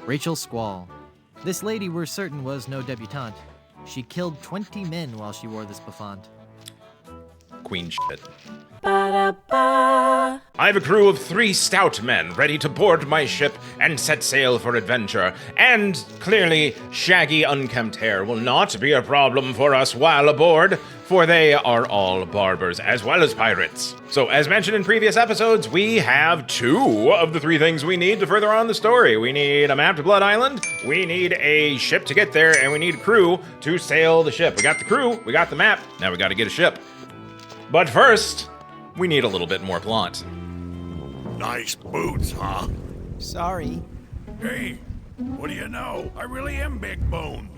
Rachel Squall. This lady we're certain was no debutante. She killed 20 men while she wore this bouffant. Queen shit. Ba-da-ba. I have a crew of 3 stout men ready to board my ship and set sail for adventure. And clearly, shaggy, unkempt hair will not be a problem for us while aboard, for they are all barbers as well as pirates. So, as mentioned in previous episodes, we have 2 of the 3 things we need to further on the story. We need a map to Blood Island, we need a ship to get there, and we need a crew to sail the ship. We got the crew, we got the map, now we gotta get a ship. But first, we need a little bit more plot. Nice boots, huh? Sorry. Hey, what do you know? I really am big boned.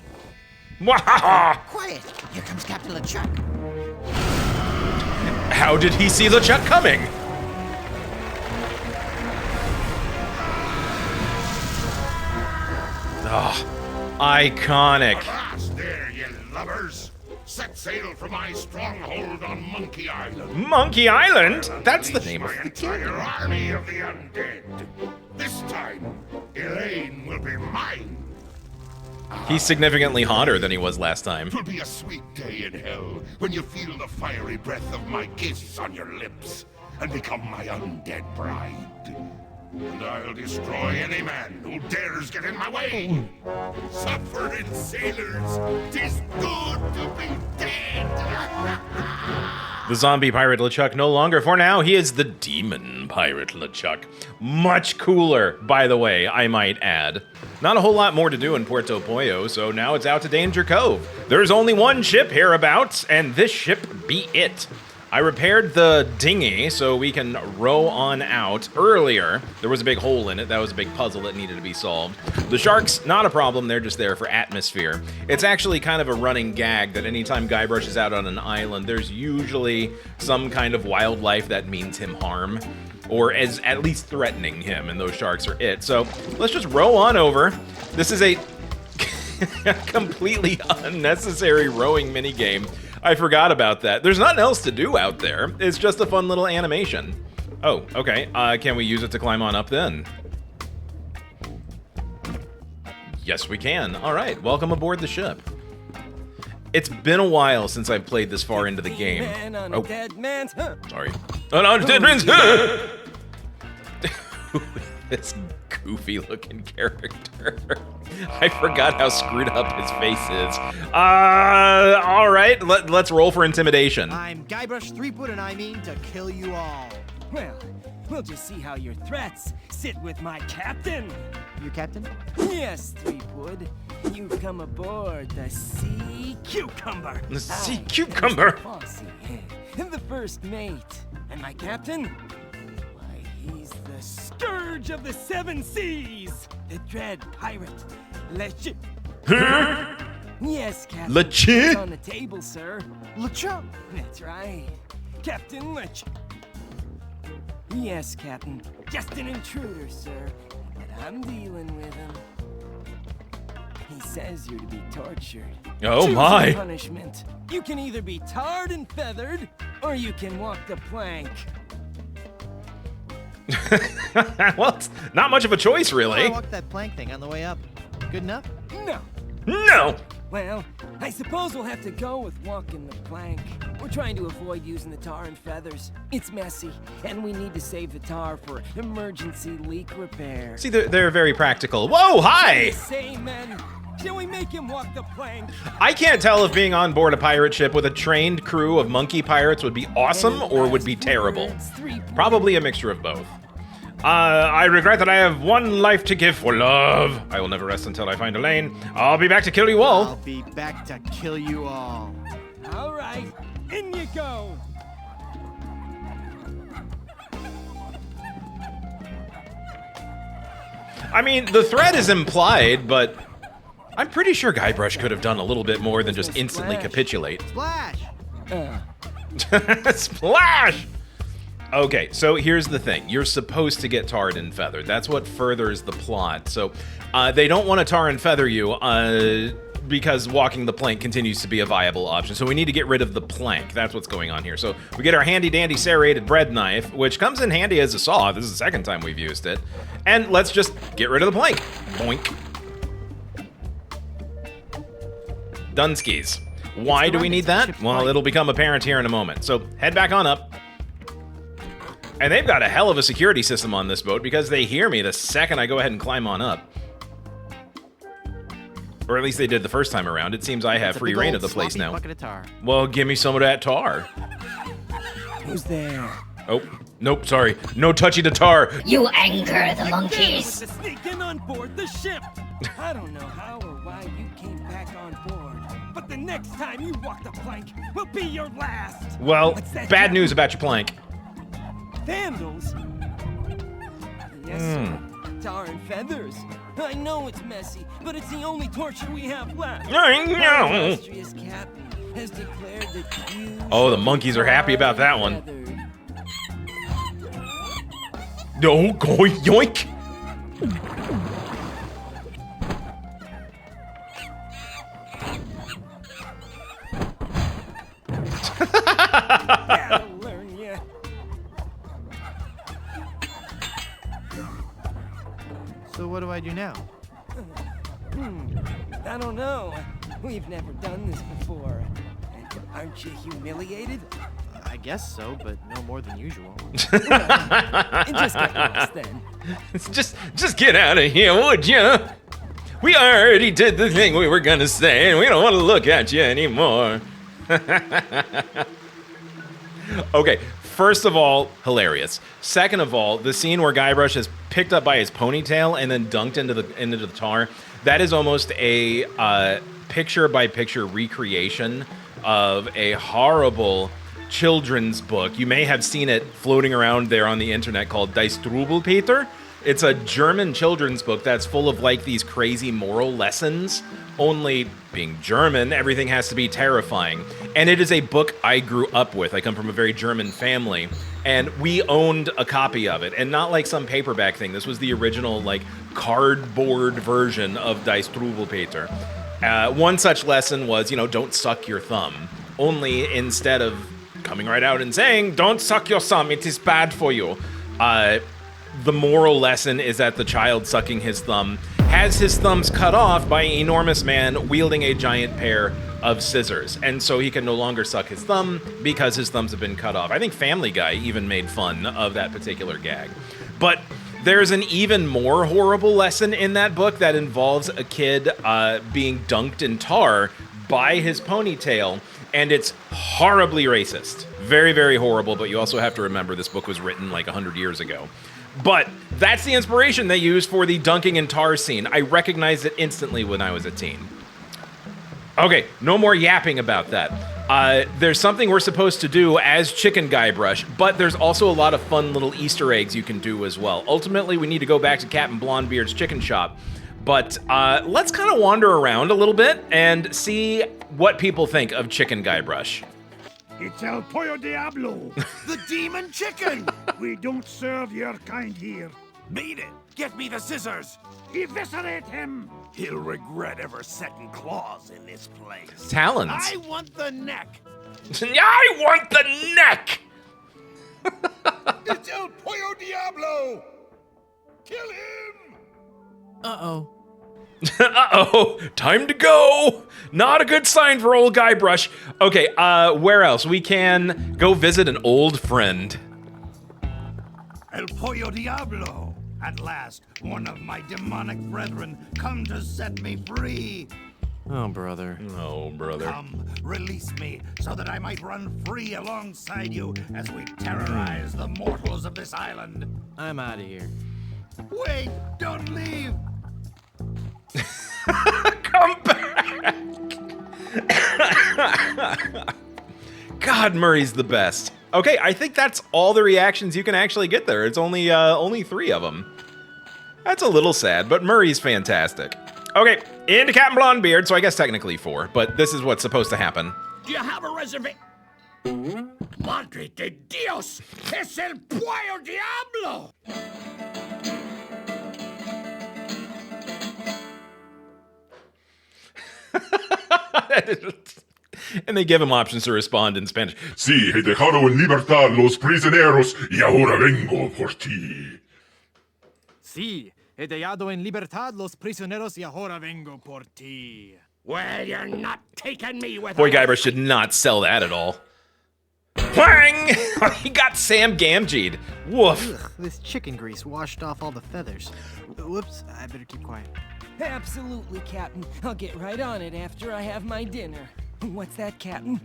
Mwahaha! Quiet! Here comes Captain LeChuck. How did he see LeChuck coming? Oh, iconic. Avast there, you lubbers! Set sail for my stronghold on Monkey Island. Monkey Island? That's the name of my the game. entire army of the undead. This time, Elaine will be mine. He's significantly hotter than he was last time. It'll be a sweet day in hell when you feel the fiery breath of my kiss on your lips and become my undead bride. And I'll destroy any man who dares get in my way. Suffering sailors, 'tis good to be dead. The zombie pirate LeChuck no longer, for now, he is the demon pirate LeChuck. Much cooler, by the way, I might add. Not a whole lot more to do in Puerto Pollo, so now it's out to Danger Cove. There's only one ship hereabouts, and this ship be it. I repaired the dinghy so we can row on out. Earlier, there was a big hole in it. That was a big puzzle that needed to be solved. The sharks, not a problem. They're just there for atmosphere. It's actually kind of a running gag that anytime Guybrush is out on an island, there's usually some kind of wildlife that means him harm, or is at least threatening him, and those sharks are it. So let's just row on over. This is a completely unnecessary rowing minigame. I forgot about that. There's nothing else to do out there. It's just a fun little animation. Oh, okay. Can we use it to climb on up then? Yes, we can. All right, welcome aboard the ship. It's been a while since I've played this far into the game. Oh, sorry. On a dead man's This goofy-looking character. I forgot how screwed up his face is. All right, let's roll for intimidation. I'm Guybrush Threepwood, and I mean to kill you all. Well, we'll just see how your threats sit with my captain. Your captain? Yes, Threepwood. You've come aboard the Sea Cucumber. The Sea Cucumber? Fossey, the first mate. And my captain? Why, he's the scourge of the 7 seas. The dread pirate, LeChuck. Yes, Captain. LeChuck? It's on the table, sir. LeChuck! That's right. Captain LeChuck. Yes, Captain. Just an intruder, sir. But I'm dealing with him. He says you're to be tortured. Oh Choose my. your punishment. You can either be tarred and feathered, or you can walk the plank. Well, it's not much of a choice, I really. walked that plank thing on the way up. Good enough? No. No. Well, I suppose we'll have to go with walking the plank. We're trying to avoid using the tar and feathers. It's messy, and we need to save the tar for emergency leak repair. See, they're very practical. Whoa, hi! Say, men, shall we make him walk the plank? I can't tell if being on board a pirate ship with a trained crew of monkey pirates would be awesome or would be terrible. Probably a mixture of both. I regret that I have one life to give for love. I will never rest until I find Elaine. I'll be back to kill you all. I'll be back to kill you all. All right, in you go. I mean, the threat is implied, but I'm pretty sure Guybrush could have done a little bit more than just instantly capitulate. Splash! Splash! Okay, so here's the thing. You're supposed to get tarred and feathered. That's what furthers the plot. So they don't want to tar and feather you because walking the plank continues to be a viable option. So we need to get rid of the plank. That's what's going on here. So we get our handy dandy serrated bread knife, which comes in handy as a saw. This is the second time we've used it. And let's just get rid of the plank. Boink. Dunskies. Why do we need that? Well, it'll become apparent here in a moment. So head back on up. And they've got a hell of a security system on this boat because they hear me the second I go ahead and climb on up. Or at least they did the first time around. It seems I have free reign of the place now. Bucket of tar. Well, give me some of that tar. Who's there? Oh, nope, sorry. No touchy to tar. You anger the monkeys. With the sneak in on board the ship. I don't know how or why you came back on board, but the next time you walk the plank will be your last. Well, What's that, bad Jack? news about your plank. Vandals? Yes, sir. Tar and feathers. I know it's messy, but it's the only torture we have left. I know. Our illustrious captain has declared that you Oh, the monkeys are happy about that one. No, go yoink. That'll learn ya. So what do I do now? I don't know. We've never done this before. Aren't you humiliated? I guess so, but no more than usual. Just get lost then. Just get out of here, would you? We already did the thing we were gonna say, and we don't want to look at you anymore. Okay, first of all, hilarious. Second of all, the scene where Guybrush is picked up by his ponytail and then dunked into the tar, that is almost a picture-by-picture recreation of a horrible children's book. You may have seen it floating around there on the internet called Die Strubelpeter. It's a German children's book that's full of like these crazy moral lessons. Only being German, everything has to be terrifying. And it is a book I grew up with. I come from a very German family, and we owned a copy of it. And not like some paperback thing. This was the original like cardboard version of Die Strubelpeter. One such lesson was, don't suck your thumb. Only instead of coming right out and saying, don't suck your thumb, it is bad for you. The moral lesson is that the child sucking his thumb has his thumbs cut off by an enormous man wielding a giant pair of scissors. And so he can no longer suck his thumb because his thumbs have been cut off. I think Family Guy even made fun of that particular gag. But there's an even more horrible lesson in that book that involves a kid being dunked in tar by his ponytail, and it's horribly racist. Very, very horrible, but you also have to remember this book was written like 100 years ago. But that's the inspiration they used for the dunking in tar scene. I recognized it instantly when I was a teen. Okay, no more yapping about that. There's something we're supposed to do as Chicken Guybrush, but there's also a lot of fun little Easter eggs you can do as well. Ultimately, we need to go back to Captain Blondebeard's chicken shop, but let's kind of wander around a little bit and see what people think of Chicken Guybrush. It's El Pollo Diablo, The demon chicken! we don't serve your kind here. Beat it! Get me the scissors! Eviscerate him! He'll regret ever setting claws in this place. Talons. I want the neck! I want the neck! It's El Pollo Diablo! Kill him! Uh-oh. Uh-oh, time to go. Not a good sign for old Guybrush. Okay, where else? We can go visit an old friend. El Pollo Diablo! At last, one of my demonic brethren come to set me free. Oh, brother. Oh, brother. Come, release me so that I might run free alongside you as we terrorize the mortals of this island. I'm out of here. Wait, don't leave! Come back! God, Murray's the best. Okay, I think that's all the reactions you can actually get there. It's only 3 of them. That's a little sad, but Murray's fantastic. Okay, into Captain Blondebeard, so I guess technically 4, but this is what's supposed to happen. Do you have a reservation? Madre de Dios! Es el Pollo Diablo! And they give him options to respond in Spanish. Sí, he dejado en libertad los prisioneros y ahora vengo por ti. Sí, he dejado en libertad los prisioneros y ahora vengo por ti. Well, you're not taking me with Boy, Guybrush should not sell that at all. Whang! He got Sam Gamgee'd. Woof. Ugh, this chicken grease washed off all the feathers. Whoops, I better keep quiet. Absolutely, Captain. I'll get right on it after I have my dinner. What's that, Captain?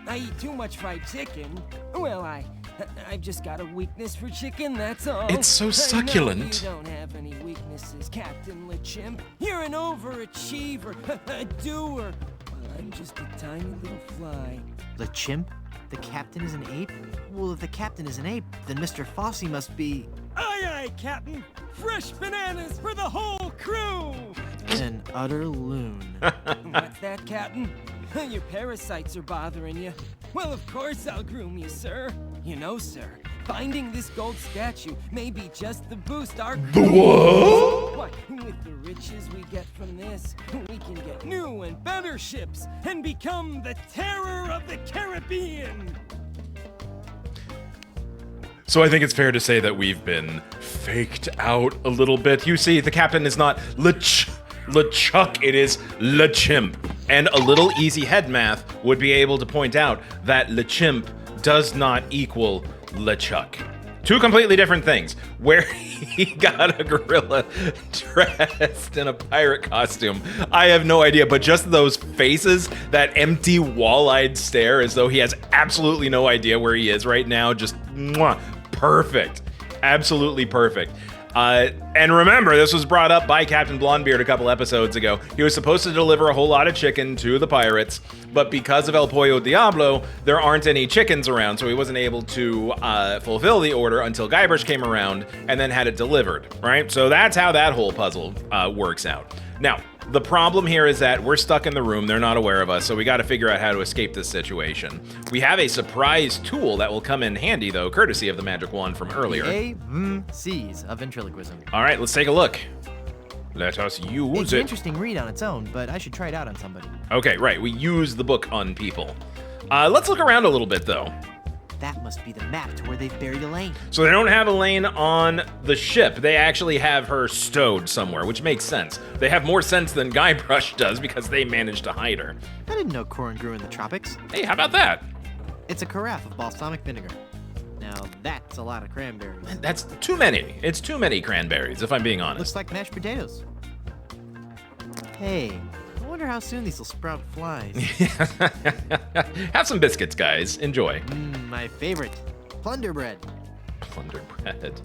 I eat too much fried chicken. Well, I've just got a weakness for chicken, that's all. It's so succulent. No, you don't have any weaknesses, Captain LeChimp. You're an overachiever, a doer. Well, I'm just a tiny little fly. The chimp? The captain is an ape? Well, if the captain is an ape, then Mr. Fossey must be... Aye, aye, Captain. Fresh bananas for the whole crew. an utter loon. What's that, Captain? Your parasites are bothering you. Well, of course I'll groom you, sir. You know, sir, finding this gold statue may be just the boost our... The what? What? With the riches we get from this, we can get new and better ships and become the terror of the Caribbean. So I think it's fair to say that we've been faked out a little bit. You see, the captain is not LeChuck, it is LeChimp. And a little easy head math would be able to point out that LeChimp does not equal LeChuck. Two completely different things. Where he got a gorilla dressed in a pirate costume, I have no idea, but just those faces, that empty wall-eyed stare as though he has absolutely no idea where he is right now, just mwah, perfect. Absolutely perfect. And remember, this was brought up by Captain Blondebeard a couple episodes ago. He was supposed to deliver a whole lot of chicken to the pirates, but because of El Pollo Diablo, there aren't any chickens around, so he wasn't able to fulfill the order until Guybrush came around and then had it delivered, right? So that's how that whole puzzle works out. Now, the problem here is that we're stuck in the room, they're not aware of us, so we gotta figure out how to escape this situation. We have a surprise tool that will come in handy, though, courtesy of the magic wand from earlier. C's of ventriloquism. All right, let's take a look. Let us use It's it. an interesting read on its own, but I should try it out on somebody. Okay, right, we use the book on people. Let's look around a little bit, though. That must be the map to where they've buried Elaine. So they don't have Elaine on the ship. They actually have her stowed somewhere, which makes sense. They have more sense than Guybrush does because they managed to hide her. I didn't know corn grew in the tropics. Hey, how about that? It's a carafe of balsamic vinegar. Now that's a lot of cranberries. That's too many. It's too many cranberries, if I'm being honest. Looks like mashed potatoes. Hey, I wonder how soon these will sprout flies. Have some biscuits, guys. Enjoy. My favorite, plunder bread. Plunder bread.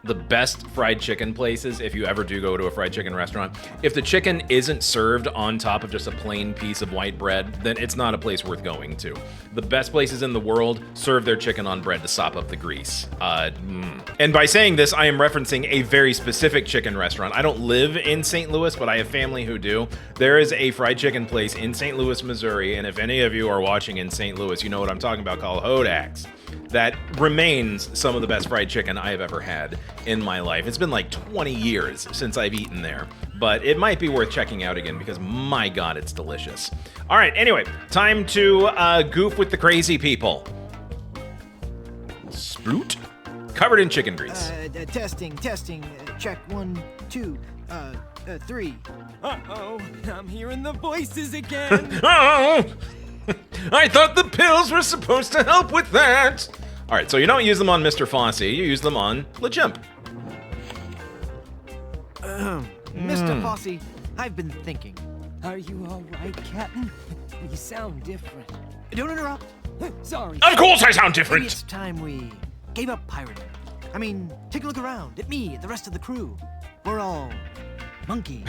The best fried chicken places, if you ever do go to a fried chicken restaurant, if the chicken isn't served on top of just a plain piece of white bread, then it's not a place worth going to. The best places in the world serve their chicken on bread to sop up the grease. And by saying this, I am referencing a very specific chicken restaurant. I don't live in St. Louis, but I have family who do. There is a fried chicken place in St. Louis, Missouri, and if any of you are watching in St. Louis, you know what I'm talking about, called Hodak's. That remains some of the best fried chicken I have ever had in my life. It's been like 20 years since I've eaten there, but it might be worth checking out again because my God, it's delicious. All right, anyway, time to goof with the crazy people. Sploot? Covered in chicken grease. Testing, check 1, 2, 3. Uh-oh, I'm hearing the voices again. Oh! I thought the pills were supposed to help with that. All right, so you don't use them on Mr. Fossey, you use them on LeChimp. Mr. Fossey, I've been thinking. Are you all right, Captain? You sound different. Don't interrupt. Sorry. Of course I sound Maybe different. it's time we gave up pirating. I mean, take a look around at me, at the rest of the crew. We're all monkeys.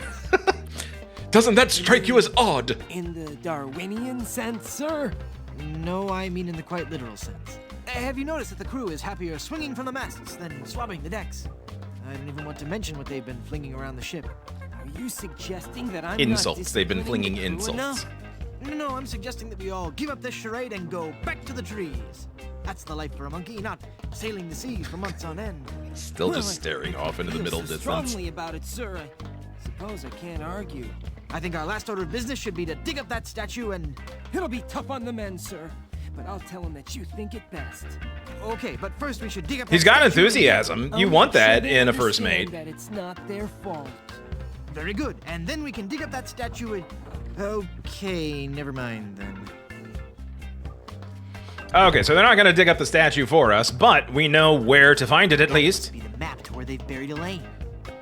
Doesn't that strike you as odd? In the Darwinian sense, sir? No, I mean in the quite literal sense. Have you noticed that the crew is happier swinging from the masts than swabbing the decks? I don't even want to mention what they've been flinging around the ship. Are you suggesting that I'm Insults. not They've been disciplining flinging the crew insults. enough? No, I'm suggesting that we all give up this charade and go back to the trees. That's the life for a monkey, not sailing the seas for months on end. Still Well, just staring off into the feel middle so distance. strongly about it, sir. I suppose I can't argue. I think our last order of business should be to dig up that statue and... It'll be tough on the men, sir. But I'll tell them that you think it best. Okay, but first we should dig up He's that got statue. enthusiasm. You I'll want make sure that they in a first mate. understand that it's not their fault. Very good. And then we can dig up that statue and... Okay, never mind then. Okay, so they're not going to dig up the statue for us, but we know where to find it at least. Be the map to where they've buried Elaine.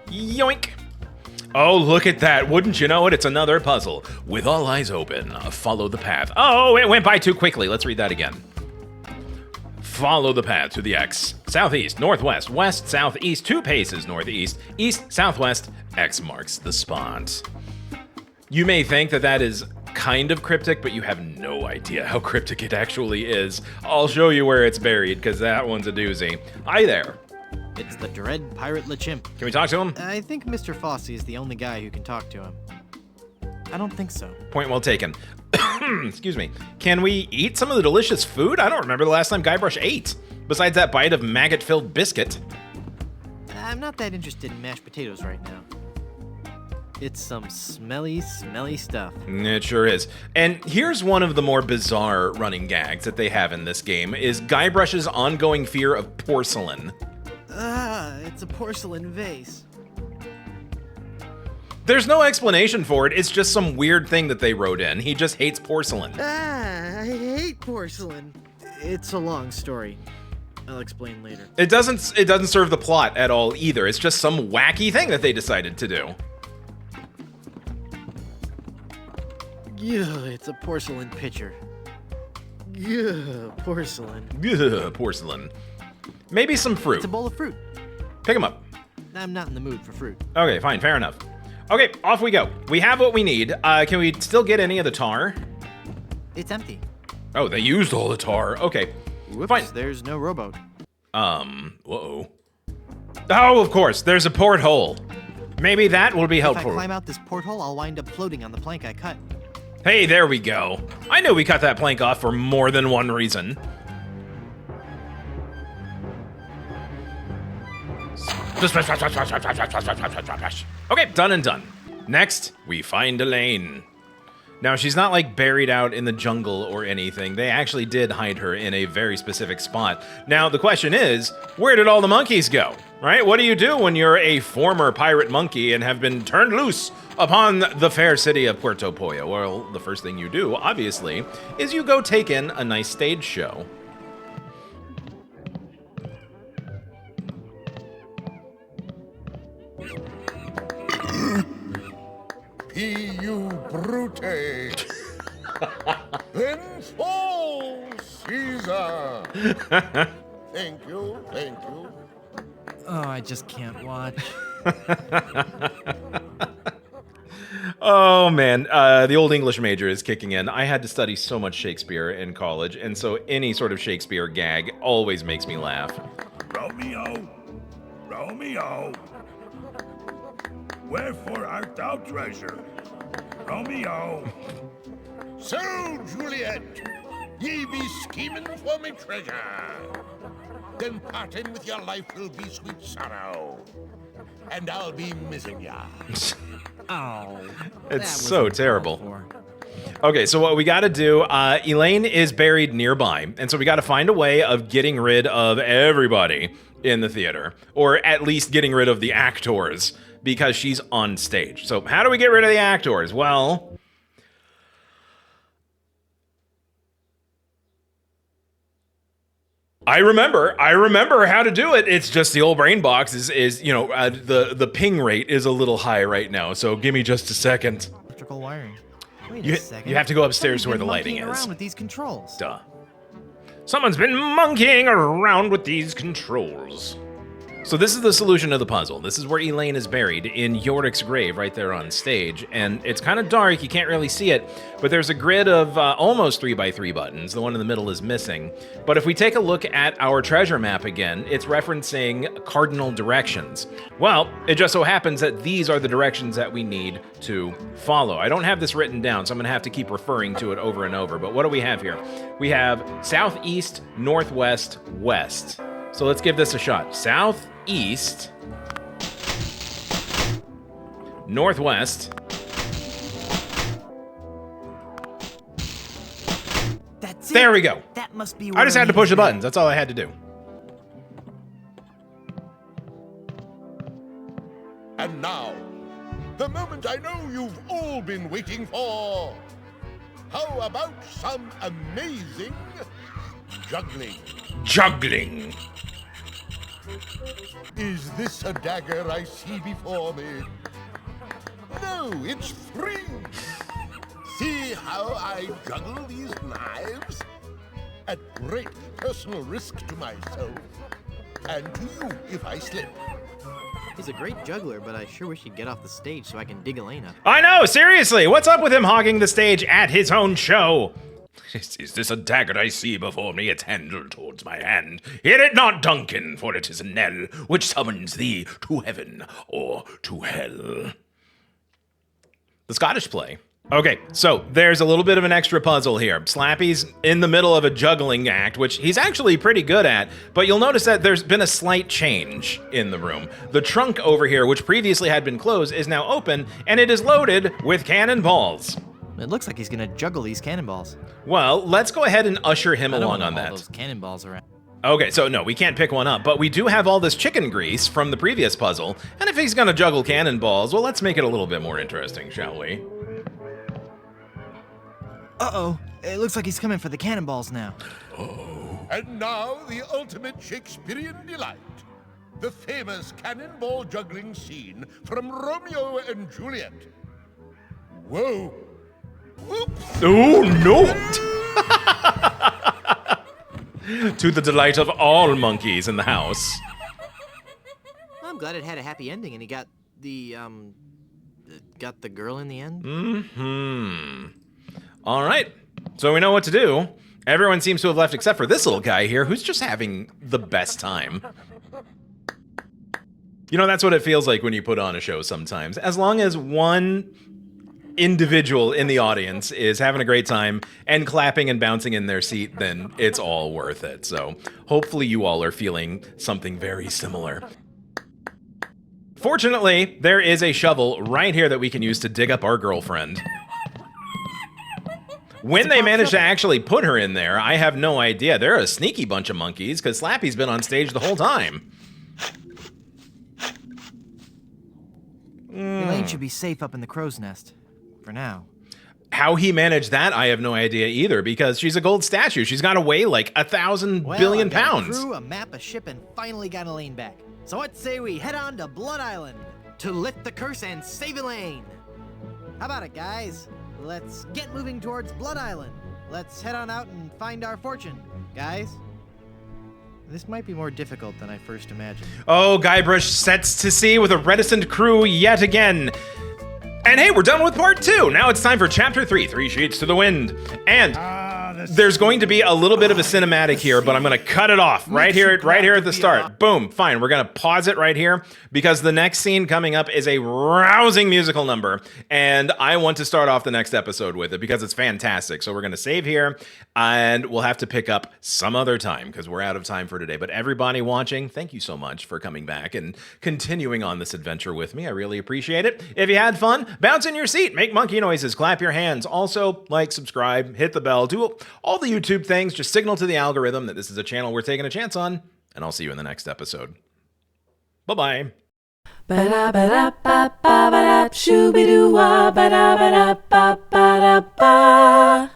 Yoink. Oh, look at that. Wouldn't you know it? It's another puzzle. With all eyes open, follow the path. Oh, it went by too quickly. Let's read that again. Follow the path to the X. Southeast, northwest, west, southeast, 2 paces northeast, east, southwest, X marks the spot. You may think that that is kind of cryptic, but you have no idea how cryptic it actually is. I'll show you where it's buried, because that one's a doozy. Hi there. It's the Dread Pirate LeChimp. Can we talk to him? I think Mr. Fossey is the only guy who can talk to him. I don't think so. Point well taken. Excuse me. Can we eat some of the delicious food? I don't remember the last time Guybrush ate. Besides that bite of maggot-filled biscuit. I'm not that interested in mashed potatoes right now. It's some smelly, smelly stuff. It sure is. And here's one of the more bizarre running gags that they have in this game, is Guybrush's ongoing fear of porcelain. It's a porcelain vase. There's no explanation for it, it's just some weird thing that they wrote in. He just hates porcelain. I hate porcelain. It's a long story. I'll explain later. It doesn't serve the plot at all either. It's just some wacky thing that they decided to do. Yeah, it's a porcelain pitcher. Yeah, porcelain. Ugh, porcelain. Maybe some fruit. It's a bowl of fruit. Pick them up. I'm not in the mood for fruit. Okay, fine, fair enough. Okay, off we go. We have what we need. Can we still get any of the tar? It's empty. Oh, they used all the tar. Okay, Whoops, fine. there's no rowboat. Whoa. Oh, of course, there's a porthole. Maybe that will be If I helpful. climb out this porthole, I'll wind up floating on the plank I cut. Hey, there we go. I knew we cut that plank off for more than one reason. Okay, done and done. Next, we find Elaine. Now, she's not like buried out in the jungle or anything. They actually did hide her in a very specific spot. Now, the question is, where did all the monkeys go? Right? What do you do when you're a former pirate monkey and have been turned loose upon the fair city of Puerto Pollo? Well, the first thing you do, obviously, is you go take in a nice stage show. You brute! Then fall, Caesar! Thank you, thank you. Oh, I just can't watch. Oh man, the old English major is kicking in. I had to study so much Shakespeare in college, and so any sort of Shakespeare gag always makes me laugh. Romeo, Romeo, wherefore art thou treasure? Romeo. So, Juliet, ye be scheming for me treasure. Then parting with your life will be sweet sorrow, and I'll be missing ya. Oh, It's so terrible. Okay, so what we got to do, Elaine is buried nearby, and so we got to find a way of getting rid of everybody in the theater, or at least getting rid of the actors, because she's on stage. So how do we get rid of the actors? Well, I remember how to do it. It's just the old brain box is you know, the ping rate is a little high right now, so give me just a second. Electrical wiring. Wait You- a second. you have to go upstairs to where the Someone's lighting been is. monkeying around with these controls. Duh. Someone's been monkeying around with these controls. So this is the solution to the puzzle. This is where Elaine is buried, in Yorick's grave right there on stage. And it's kind of dark, you can't really see it, but there's a grid of almost 3x3 buttons. The one in the middle is missing. But if we take a look at our treasure map again, it's referencing cardinal directions. Well, it just so happens that these are the directions that we need to follow. I don't have this written down, so I'm gonna have to keep referring to it over and over. But what do we have here? We have southeast, northwest, west. So let's give this a shot. Southeast, northwest, That's There it. we go. That must be. I just had to push the button. buttons. That's all I had to do. And now, the moment I know you've all been waiting for. How about some amazing juggling? Juggling. Is this a dagger I see before me? No, it's free. See how I juggle these knives? At great personal risk to myself. And to you if I slip. He's a great juggler, but I sure wish he'd get off the stage so I can dig Elena. I know, seriously. What's up with him hogging the stage at his own show? Is this a dagger I see before me? Its handle towards my hand. Hear it not, Duncan, for it is a knell which summons thee to heaven or to hell. The Scottish play. Okay, so there's a little bit of an extra puzzle here. Slappy's in the middle of a juggling act, which he's actually pretty good at, but you'll notice that there's been a slight change in the room. The trunk over here, which previously had been closed, is now open, and it is loaded with cannonballs. It looks like he's gonna juggle these cannonballs. Well, let's go ahead and usher him I don't along want on all that. those cannonballs around. Okay, so no, we can't pick one up, but we do have all this chicken grease from the previous puzzle, and if he's gonna juggle cannonballs, well, let's make it a little bit more interesting, shall we? Uh-oh. It looks like he's coming for the cannonballs now. And now the ultimate Shakespearean delight. The famous cannonball juggling scene from Romeo and Juliet. Whoa. Oops. Oh, no! To the delight of all monkeys in the house. I'm glad it had a happy ending and he got the girl in the end. All right, so we know what to do. Everyone seems to have left except for this little guy here who's just having the best time. You know, that's what it feels like when you put on a show sometimes. As long as one individual in the audience is having a great time and clapping and bouncing in their seat, then it's all worth it. So hopefully you all are feeling something very similar. Fortunately, there is a shovel right here that we can use to dig up our girlfriend. When they managed to actually put her in there, I have no idea. They're a sneaky bunch of monkeys, because Slappy's been on stage the whole time. Elaine should be safe up in the crow's nest. For now. How he managed that, I have no idea either, because she's a gold statue. She's got to weigh like 1,000 billion I've got a pounds. crew, a map, a ship, and finally got Elaine back. So what say we head on to Blood Island to lift the curse and save Elaine? How about it, guys? Let's get moving towards Blood Island. Let's head on out and find our fortune, guys. This might be more difficult than I first imagined. Oh, Guybrush sets to sea with a reticent crew yet again. And hey, we're done with part 2. Now it's time for chapter 3, 3 Sheets to the Wind. And there's going to be a little bit of a cinematic here, but I'm going to cut it off right here at the start. Boom, fine. We're going to pause it right here because the next scene coming up is a rousing musical number, and I want to start off the next episode with it because it's fantastic. So we're going to save here, and we'll have to pick up some other time because we're out of time for today. But everybody watching, thank you so much for coming back and continuing on this adventure with me. I really appreciate it. If you had fun, bounce in your seat, make monkey noises, clap your hands. Also, like, subscribe, hit the bell, do all the YouTube things. Just signal to the algorithm that this is a channel we're taking a chance on, and I'll see you in the next episode. Bye-bye. Ba-da-ba-da-ba-ba-ba-da, shoo-be-doo-wah, ba-da-ba-da-ba-ba-da-ba.